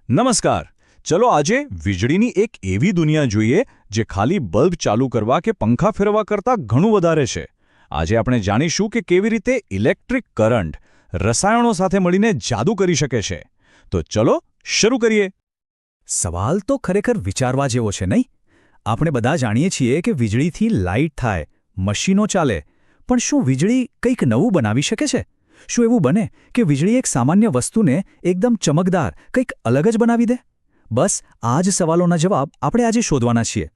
નમસ્કાર. ચલો આજે વીજળીની એક એવી દુનિયા જોઈએ જે ખાલી બલ્બ ચાલુ કરવા કે પંખા ફેરવા કરતાં ઘણું વધારે છે. આજે આપણે જાણીશું કે કેવી રીતે ઇલેક્ટ્રિક કરંટ રસાયણો સાથે મળીને જાદુ કરી શકે છે. તો ચલો શરૂ કરીએ. સવાલ તો ખરેખર વિચારવા જેવો છે નહીં? આપણે બધા જાણીએ છીએ કે વીજળીથી લાઇટ થાય, મશીનો ચાલે, પણ શું વીજળી કંઈક નવું બનાવી શકે છે? શું એવું બને કે વીજળી એક સામાન્ય વસ્તુને એકદમ ચમકદાર કંઈક અલગ જ બનાવી દે? બસ આ જ સવાલોના જવાબ આપણે આજે શોધવાના છીએ.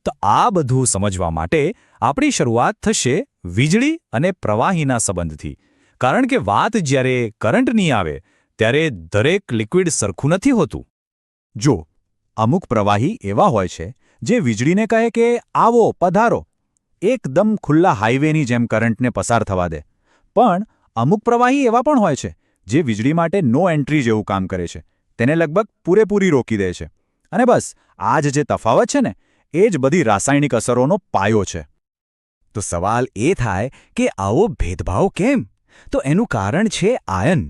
તો આ બધું સમજવા માટે આપણી શરૂઆત થશે વીજળી અને પ્રવાહીના સંબંધથી. કારણ કે વાત જ્યારે કરંટની આવે ત્યારે દરેક લિક્વિડ સરખું નથી હોતું. જો અમુક પ્રવાહી એવા હોય છે જે વીજળીને કહે કે આવો પધારો, એકદમ ખુલ્લા હાઈવેની જેમ કરંટને પસાર થવા દે. પણ અમુક પ્રવાહી એવા પણ હોય છે જે વીજળી માટે નો એન્ટ્રી જેવું કામ કરે છે, તેને લગભગ પૂરેપૂરી રોકી દે છે. અને બસ આ જે તફાવત છે ને, એ જ બધી રાસાયણિક અસરોનો પાયો છે. તો સવાલ એ થાય કે આવો ભેદભાવ કેમ? તો એનું કારણ છે આયન.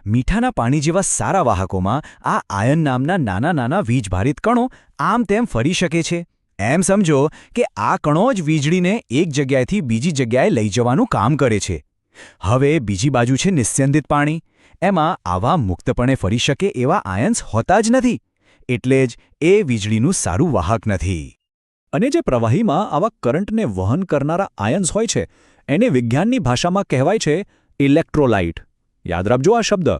મીઠાના પાણી જેવા સારા વાહકોમાં આ આયન નામના નાના નાના વીજભારિત કણો આમ તેમ ફરી શકે છે. એમ સમજો કે આ કણો જ વીજળીને એક જગ્યાએથી બીજી જગ્યાએ લઈ જવાનું કામ કરે છે. હવે બીજી બાજુ છે નિસ્યંદિત પાણી. એમાં આવા મુક્તપણે ફરી શકે એવા આયન્સ હોતા જ નથી. એટલે જ એ વીજળીનું સારું વાહક નથી. અને જે પ્રવાહીમાં આવા કરંટને વહન કરનારા આયન્સ હોય છે એને વિજ્ઞાનની ભાષામાં કહેવાય છે ઇલેક્ટ્રોલાઇટ. યાદ રાખજો આ શબ્દ.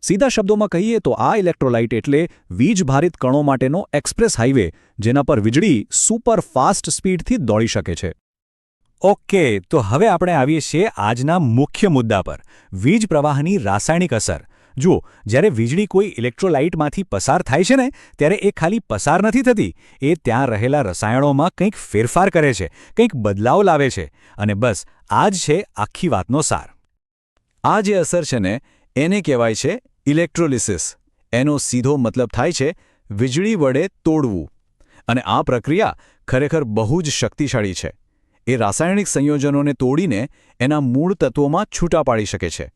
સીધા શબ્દોમાં કહીએ તો આ ઇલેક્ટ્રોલાઇટ એટલે વીજભારિત કણો માટેનો એક્સપ્રેસ હાઇવે, જેના પર વીજળી સુપર ફાસ્ટ સ્પીડથી દોડી શકે છે. ઓકે, તો હવે આપણે આવીએ છીએ આજના મુખ્ય મુદ્દા પર, વીજ પ્રવાહની રાસાયણિક અસર. જુઓ, જ્યારે વીજળી કોઈ ઇલેક્ટ્રોલાઇટમાંથી પસાર થાય છે ને, ત્યારે એ ખાલી પસાર નથી થતી, એ ત્યાં રહેલા રસાયણોમાં કંઈક ફેરફાર કરે છે, કંઈક બદલાવ લાવે છે. અને બસ આ જ છે આખી વાતનો સાર. આ જે અસર છે ને, એને કહેવાય છે ઇલેક્ટ્રોલિસિસ. એનો સીધો મતલબ થાય છે વીજળી વડે તોડવું. અને આ પ્રક્રિયા ખરેખર બહુ જ શક્તિશાળી છે. એ રાસાયણિક સંયોજનોને તોડીને એના મૂળ તત્વોમાં છૂટા પાડી શકે છે.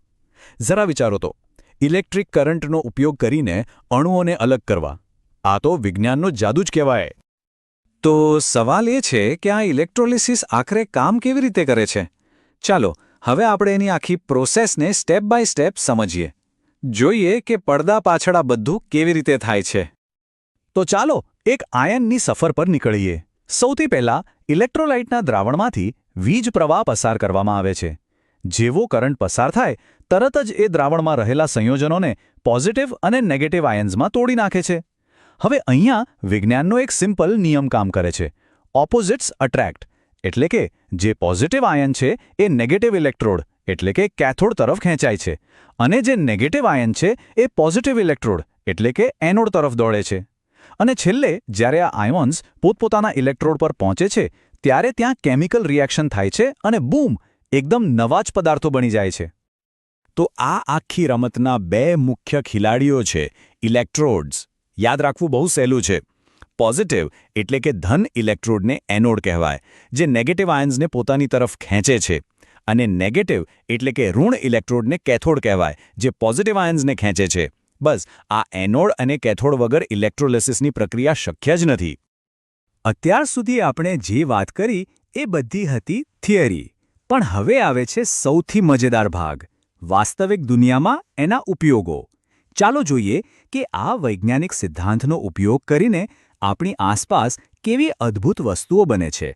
જરા વિચારો તો, ઇલેક્ટ્રિક કરંટનો ઉપયોગ કરીને અણુઓને અલગ કરવા. આ તો વિજ્ઞાનનો જાદુ જ કહેવાય. તો સવાલ એ છે કે આ ઇલેક્ટ્રોલિસિસ આખરે કામ કેવી રીતે કરે છે? ચાલો હવે આપણે એની આખી પ્રોસેસને સ્ટેપ બાય સ્ટેપ સમજીએ. જોઈએ કે પડદા પાછળ આ બધું કેવી રીતે થાય છે. તો ચાલો એક આયનની સફર પર નીકળીએ. સૌથી પહેલાં ઇલેક્ટ્રોલાઇટના દ્રાવણમાંથી વીજ પ્રવાહ પસાર કરવામાં આવે છે. જેવો કરંટ પસાર થાય તરત જ એ દ્રાવણમાં રહેલા સંયોજનોને પોઝિટિવ અને નેગેટિવ આયન્સમાં તોડી નાખે છે. હવે અહીંયા વિજ્ઞાનનો એક સિમ્પલ નિયમ કામ કરે છે. Opposites attract. એટલે કે જે પોઝિટિવ આયન છે એ નેગેટિવ ઇલેક્ટ્રોડ એટલે કે કેથોડ તરફ ખેંચાય છે, અને જે નેગેટિવ આયન છે એ પોઝિટિવ ઇલેક્ટ્રોડ એટલે કે એનોડ તરફ દોડે છે. અને છેલ્લે જ્યારે આ આયોન્સ પોતપોતાના ઇલેક્ટ્રોડ પર પહોંચે છે ત્યારે ત્યાં કેમિકલ રિએક્શન થાય છે અને બૂમ, એકદમ નવા જ પદાર્થો બની જાય છે. તો આ આખી રમતના બે મુખ્ય ખેલાડીઓ છે ઇલેક્ટ્રોડ્સ. યાદ રાખવું બહુ સહેલું છે. પોઝિટિવ એટલે કે ધન ઇલેક્ટ્રોડને એનોડ કહેવાય, જે નેગેટિવ આયન્સને પોતાની તરફ ખેંચે છે. અને નેગેટિવ એટલે કે ઋણ ઇલેક્ટ્રોડને કેથોડ કહેવાય, જે પોઝિટિવ આયન્સને ખેંચે છે. બસ આ એનોડ અને કેથોડ વગર ઇલેક્ટ્રોલિસિસની પ્રક્રિયા શક્ય જ નથી. અત્યાર સુધી આપણે જે વાત કરી એ બધી હતી થિયરી. પણ હવે આવે છે સૌથી મજેદાર ભાગ, વાસ્તવિક દુનિયામાં એના ઉપયોગો. ચાલો જોઈએ કે આ વૈજ્ઞાનિક સિદ્ધાંતનો ઉપયોગ કરીને આપણી આસપાસ કેવી અદ્ભુત વસ્તુઓ બને છે.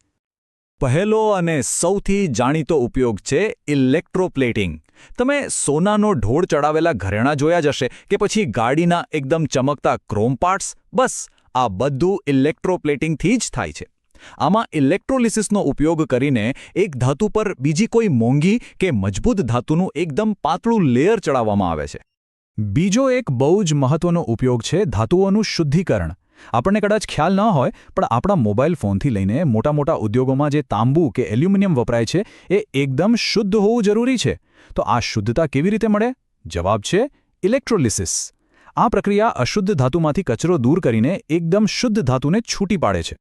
પહેલો અને સૌથી જાણીતો ઉપયોગ છે ઇલેક્ટ્રોપ્લેટિંગ. તમે સોનાનો ઢોળ ચડાવેલા ઘરેણાં જોયા જ હશે કે પછી ગાડીના એકદમ ચમકતા ક્રોમ પાર્ટ્સ. બસ આ બધું ઇલેક્ટ્રોપ્લેટિંગથી જ થાય છે. આમાં ઇલેક્ટ્રોલિસિસનો ઉપયોગ કરીને એક ધાતુ પર બીજી કોઈ મોંઘી કે મજબૂત ધાતુનું એકદમ પાતળું લેયર ચડાવવામાં આવે છે. બીજો એક બહુ જ મહત્વનો ઉપયોગ છે ધાતુઓનું શુદ્ધિકરણ. આપણને કદાચ ખ્યાલ ન હોય, પણ આપણા મોબાઈલ ફોનથી લઈને મોટા મોટા ઉદ્યોગોમાં જે તાંબુ કે એલ્યુમિનિયમ વપરાય છે એ એકદમ શુદ્ધ હોવું જરૂરી છે. તો આ શુદ્ધતા કેવી રીતે મળે? જવાબ છે ઇલેક્ટ્રોલિસિસ. આ પ્રક્રિયા અશુદ્ધ ધાતુમાંથી કચરો દૂર કરીને એકદમ શુદ્ધ ધાતુને છૂટી પાડે છે.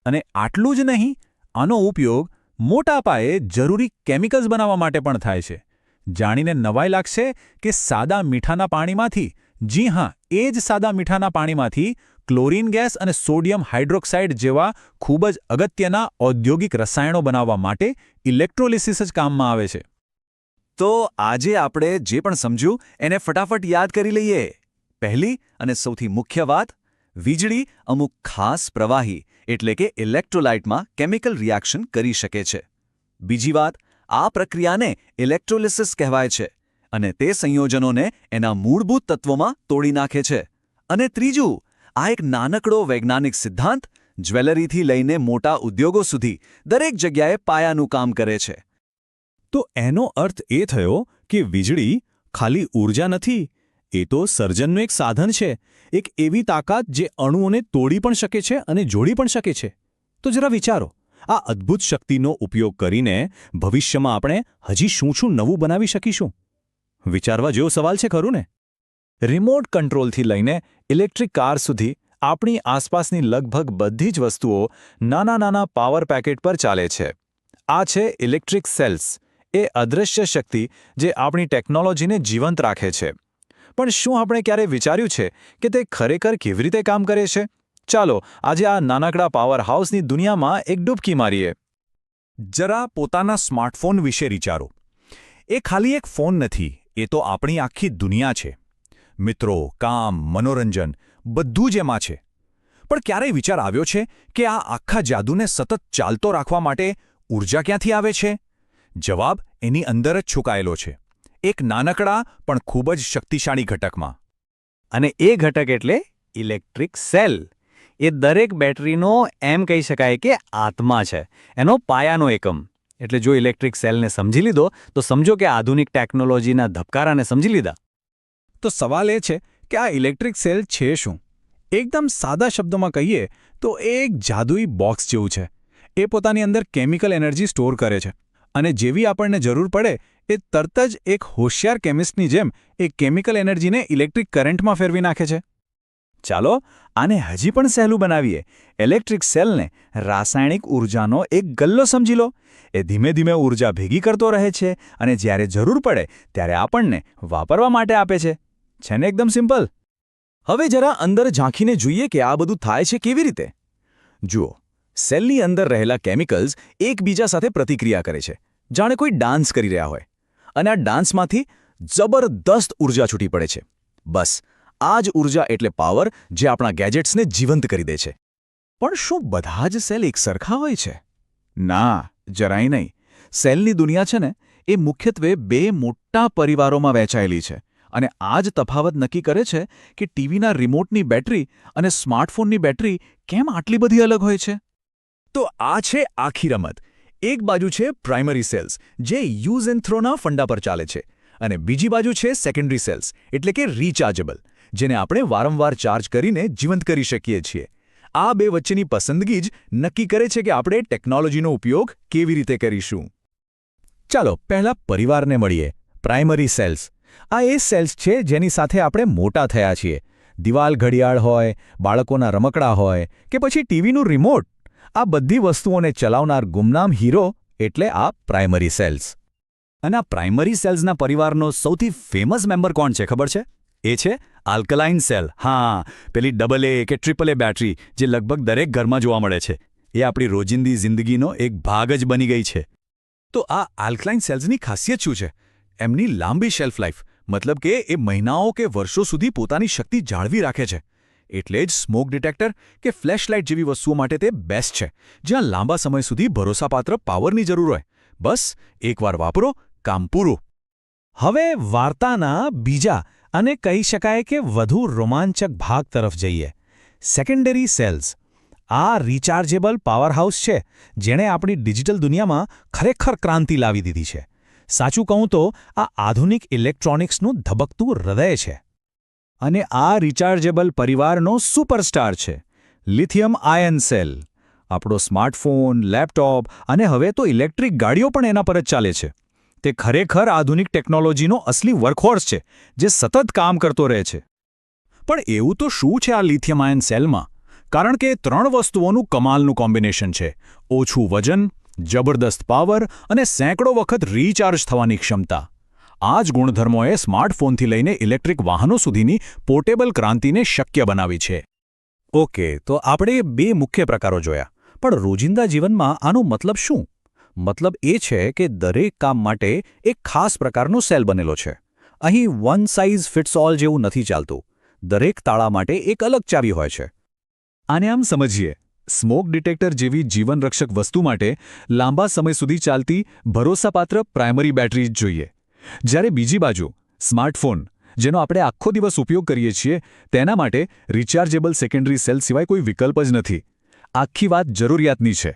અને આટલું જ નહીં, આનો ઉપયોગ મોટા પાયે જરૂરી કેમિકલ્સ બનાવવા માટે પણ થાય છે. જાણીને નવાઈ લાગશે કે સાદા મીઠાના પાણીમાંથી જી હા, એ જ સાદા મીઠાના પાણીમાંથી ક્લોરીન ગેસ અને સોડિયમ હાઇડ્રોક્સાઇડ જેવા ખૂબ જ અગત્યના ઔદ્યોગિક રસાયણો બનાવવા માટે ઇલેક્ટ્રોલિસિસ જ કામમાં આવે છે. તો આજે આપણે જે પણ સમજ્યું એને ફટાફટ યાદ કરી લઈએ. પહેલી અને સૌથી મુખ્ય વાત, વીજળી અમુક ખાસ પ્રવાહી એટલે કે ઇલેક્ટ્રોલાઇટમાં કેમિકલ રિએક્શન કરી શકે છે. બીજી વાત, આ પ્રક્રિયાને ઇલેક્ટ્રોલિસિસ કહેવાય છે અને તે સંયોજનોને એના મૂળભૂત તત્વોમાં તોડી નાખે છે. અને ત્રીજું, આ એક નાનકડો વૈજ્ઞાનિક સિદ્ધાંત જ્વેલરીથી લઈને મોટા ઉદ્યોગો સુધી દરેક જગ્યાએ પાયાનું કામ કરે છે. તો એનો અર્થ એ થયો કે વીજળી ખાલી ઊર્જા નથી, એ તો સર્જનનું એક સાધન છે, એક એવી તાકાત જે અણુઓને તોડી પણ શકે છે અને જોડી પણ શકે છે. તો જરા વિચારો, આ અદ્ભુત શક્તિનો ઉપયોગ કરીને ભવિષ્યમાં આપણે હજી શું નવું બનાવી શકીશું? વિચારવા જેવો સવાલ છે, ખરું ને? રિમોટ કંટ્રોલથી લઈને ઇલેક્ટ્રિક કાર સુધી આપણી આસપાસની લગભગ બધી જ વસ્તુઓ નાના પાવર પેકેટ પર ચાલે છે. આ છે ઇલેક્ટ્રિક સેલ્સ, એ અદૃશ્ય શક્તિ જે આપણી ટેકનોલોજીને જીવંત રાખે છે. પણ શું આપણે ક્યારે વિચાર્યું છે કે તે ખરેખર કેવી રીતે કામ કરે છે? ચાલો આજે આ નાનકડા પાવર હાઉસની દુનિયામાં એક ડૂબકી મારીએ. જરા પોતાના સ્માર્ટફોન વિશે વિચારો. એ ખાલી એક ફોન નથી, એ તો આપણી આખી દુનિયા છે. મિત્રો, કામ, મનોરંજન બધું જ એમાં છે. પણ ક્યારેય વિચાર આવ્યો છે કે આ આખા જાદુને સતત ચાલતો રાખવા માટે ઊર્જા ક્યાંથી આવે છે? જવાબ એની અંદર જ છુપાયેલો છે, એક નાનકડા પણ ખૂબ જ શક્તિશાળી ઘટકમાં. અને એ ઘટક એટલે ઇલેક્ટ્રિક સેલ. એ દરેક બેટરીનો એમ કહી શકાય કે આત્મા છે, એનો પાયાનો એકમ. એટલે જો ઇલેક્ટ્રિક સેલને સમજી લીધો તો સમજો કે આધુનિક ટેકનોલોજીના ધબકારાને સમજી લીધા. તો સવાલ એ છે કે આ ઇલેક્ટ્રિક સેલ છે શું? એકદમ સાદા શબ્દોમાં કહીએ તો એ એક જાદુઈ બોક્સ જેવું છે. એ પોતાની અંદર કેમિકલ એનર્જી સ્ટોર કરે છે અને જેવી આપણને જરૂર પડે એ તરત જ એક હોશિયાર કેમિસ્ટની જેમ એ કેમિકલ એનર્જીને ઇલેક્ટ્રિક કરંટમાં ફેરવી નાખે છે. ચાલો આને હજી પણ સહેલું બનાવીએ. ઇલેક્ટ્રિક સેલને રાસાયણિક ઊર્જાનો એક ગલ્લો સમજી લો. એ ધીમે ધીમે ઊર્જા ભેગી કરતો રહે છે અને જ્યારે જરૂર પડે ત્યારે આપણને વાપરવા માટે આપે છે. છે ને એકદમ સિમ્પલ? હવે જરા અંદર ઝાંખીને જોઈએ કે આ બધું થાય છે કેવી રીતે. જુઓ, સેલની અંદર રહેલા કેમિકલ્સ એકબીજા સાથે પ્રતિક્રિયા કરે છે, જાણે કોઈ ડાન્સ કરી રહ્યા હોય. અને આ ડાન્સમાંથી જબરદસ્ત ઊર્જા છૂટી પડે છે. બસ આ જ ઊર્જા એટલે પાવર જે આપણા ગેજેટ્સને જીવંત કરી દે છે. પણ શું બધા જ સેલ એક સરખા હોય છે? ના, જરાય નહીં. સેલની દુનિયા છે ને, એ મુખ્યત્વે બે મોટા પરિવારોમાં વહેંચાયેલી છે. અને આ જ તફાવત નક્કી કરે છે કે ટીવીના રિમોટની બેટરી અને સ્માર્ટફોનની બેટરી કેમ આટલી બધી અલગ હોય છે. તો આ છે આખી રમત. એક બાજુ છે પ્રાઇમરી સેલ્સ, જે યુઝ એન્ડ થ્રોના ફંડા પર ચાલે છે, અને બીજી બાજુ છે સેકન્ડરી સેલ્સ, એટલે કે રિચાર્જેબલ, જેને આપણે વારંવાર ચાર્જ કરીને જીવંત કરી શકીએ છીએ. આ બે વચ્ચેની પસંદગી જ નક્કી કરે છે કે આપણે ટેકનોલોજીનો ઉપયોગ કેવી રીતે કરીશું. ચાલો પહેલા પરિવારને મળીએ. Primary cells. આ એ સેલ્સ છે જેની સાથે આપણે મોટા થયા છીએ. દિવાલ ઘડિયાળ હોય, બાળકોના રમકડા હોય કે પછી ટીવીનું રિમોટ, આ બધી વસ્તુઓને ચલાવનાર ગુમનામ હીરો એટલે આ પ્રાઇમરી સેલ્સ. અને આ પ્રાઇમરી સેલ્સના પરિવારનો સૌથી ફેમસ મેમ્બર કોણ છે ખબર છે? એ છે આલ્કલાઇન સેલ. હા, પેલી AA કે AAA બેટરી જે લગભગ દરેક ઘરમાં જોવા મળે છે. એ આપણી રોજિંદી જિંદગીનો એક ભાગ જ બની ગઈ છે. તો આ આલ્કલાઇન સેલ્સની ખાસિયત શું છે? એમની લાંબી શેલ્ફ લાઇફ, મતલબ કે એ મહિનાઓ કે વર્ષો સુધી પોતાની શક્તિ જાળવી રાખે છે. એટલે જ સ્મોક ડિટેક્ટર કે ફ્લેશલાઇટ જેવી વસ્તુઓ માટે તે બેસ્ટ છે, જ્યાં લાંબા સમય સુધી ભરોસાપાત્ર પાવરની જરૂર હોય. બસ એકવાર વાપરો, કામ પૂરું. હવે વાર્તાના બીજા અને કહી શકાય કે વધુ રોમાંચક ભાગ તરફ જઈએ. Secondary cells. આ રિચાર્જેબલ પાવરહાઉસ છે જેણે આપણી ડિજિટલ દુનિયામાં ખરેખર ક્રાંતિ લાવી દીધી છે. સાચું કહું તો આ આધુનિક ઇલેક્ટ્રોનિક્સનું ધબકતું હૃદય છે. અને આ રિચાર્જેબલ પરિવારનો સુપરસ્ટાર છે લિથિયમ આયન સેલ. આપણો સ્માર્ટફોન, લેપટોપ અને હવે તો ઇલેક્ટ્રિક ગાડીઓ પણ એના પર જ ચાલે છે. તે ખરેખર આધુનિક ટેકનોલોજીનો અસલી વર્કહોર્સ છે જે સતત કામ કરતો રહે છે. પણ એવું તો શું છે આ લિથિયમ આયન સેલમાં? કારણ કે 3 વસ્તુઓનું કમાલનું કોમ્બિનેશન છે: ઓછું વજન, જબરદસ્ત પાવર અને સેંકડો વખત રિચાર્જ થવાની ક્ષમતા. આ જ ગુણધર્મોએ સ્માર્ટફોનથી લઈને ઇલેક્ટ્રિક વાહનો સુધીની પોર્ટેબલ ક્રાંતિને શક્ય બનાવી છે. ઓકે, તો આપણે બે મુખ્ય પ્રકારો જોયા, પણ રોજિંદા જીવનમાં આનો મતલબ શું? મતલબ એ છે કે દરેક કામ માટે એક ખાસ પ્રકારનો સેલ બનેલો છે. અહીં વન સાઇઝ ફિટ્સ ઓલ જેવું નથી ચાલતું. દરેક તાળા માટે એક અલગ ચાવી હોય છે. આને આમ સમજીએ, સ્મોક ડિટેક્ટર જેવી જીવનરક્ષક વસ્તુ માટે લાંબા સમય સુધી ચાલતી ભરોસાપાત્ર પ્રાઇમરી બેટરી જ જોઈએ. જ્યારે બીજી બાજુ સ્માર્ટફોન, જેનો આપણે આખો દિવસ ઉપયોગ કરીએ છીએ, તેના માટે રિચાર્જેબલ સેકન્ડરી સેલ સિવાય કોઈ વિકલ્પ જ નથી. આખી વાત જરૂરિયાતની છે.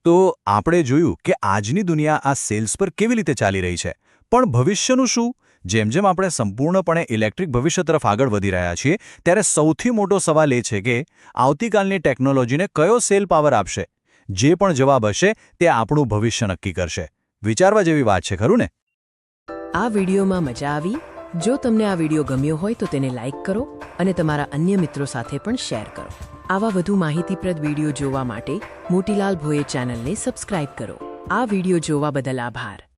તો આપણે જોયું કે આજની દુનિયા આ સેલ્સ પર કેવી રીતે ચાલી રહી છે, પણ ભવિષ્યનું શું? જેમ જેમ આપણે સંપૂર્ણપણે ઇલેક્ટ્રિક ભવિષ્ય તરફ આગળ વધી રહ્યા છીએ, ત્યારે સૌથી મોટો સવાલ એ છે કે આવતીકાલની ટેકનોલોજીને કયો સેલ પાવર આપશે? જે પણ જવાબ હશે તે આપણું ભવિષ્ય નક્કી કરશે. વિચારવા જેવી વાત છે, ખરું ને? આ વિડીયોમાં મજા આવી? જો તમને આ વિડીયો ગમ્યો હોય તો તેને લાઇક કરો અને તમારા અન્ય મિત્રો સાથે પણ શેર કરો. આવા વધુ માહિતીપ્રદ વિડીયો જોવા માટે મોતીલાલ ભોએ ચેનલને સબસ્ક્રાઇબ કરો. આ વિડીયો જોવા બદલ આભાર.